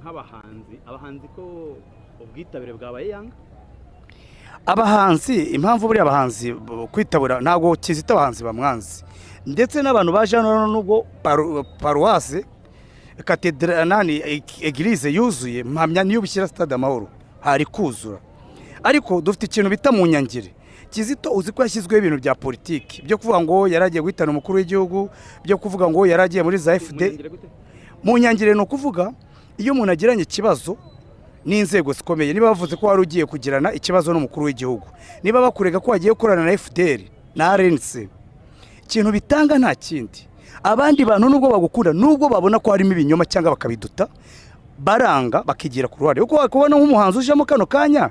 abahanzi ko ubwitabire bwabaye yanga abahanzi impamvu buri abahanzi kwitabura ntago Kizito abahanzi bamwanzi ndetse n'abantu baje hano nubwo paruwase katedrali eglise yuzuye mpamya niyo bishyira stade Amahoro hari kuzura ariko dufite ikintu bita mu nyangire Kizito uzi ko yashyizweho ibintu bya politiki byo kuvuga ngo yaragiye guhitana umukuru w'igihugu byo kuvuga ngo yaragiye muri za FD mu nyangire no kuvuga iyo umuntu agiranye ikibazo n'inzego zikomeye niba bavuze ko wari ugiye kugirana ikibazo n'umukuru w'igihugu niba bakurega ko wagiye gukorana na FDL na RNC ikintu bitanga nta kindi abandi bantu nubwo bagukunda nubwo babona ko harimo ibinyoma cyangwa bakabiduta baranga bakigira ku ruhare uko wakubona nk'umuhanzi ujemo kano kanya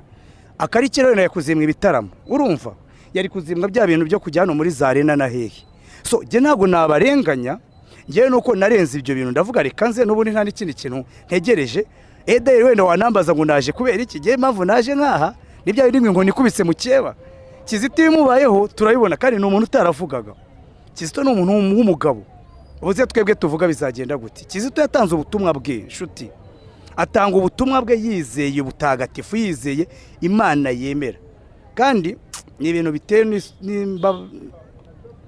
akari kirero yakuzimwa ibitaramo urumva yari kuzimwa bya bintu byo kujya hano muri za arena na hehe so je ntago nabarenganya ngewe nuko narenze ibyo bintu ndavuga reka nze n'ubundi nta n'ikindi kintu ntegereje Edel wenda wanambaza ngo naje kubera iki gihe mpamvu naje nkaha nibyo rimwe ngo nikubise mu cyeba Kizito imubayeho turabibona kandi ni umuntu utaravugaga Kizito ni umuntu w'umugabo ubuze twebwe tuvuga bizagenda gute Kizito yatanze ubutumwa bwe nshuti atanga ubutumwa bwe yizeye ubutagatifu yizeye Imana yemera kandi ni ibintu biteye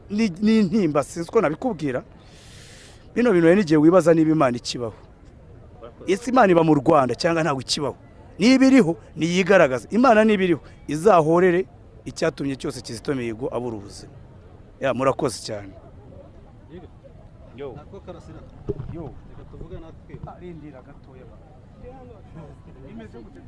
n'intimba sinzi ko nabikubwira bino bintu n'igihe wibaza niba Imana ikibaho ese Imana iba mu Rwanda cyangwa ntago ikibaho niba iriho niyigaragaza Imana niba iriho izahorere icyatumye cyose Kizito Mihigo abura ubuzima ya murakoze cyane nako karasira reka tuvuge natwe arindira gatoya imeze gute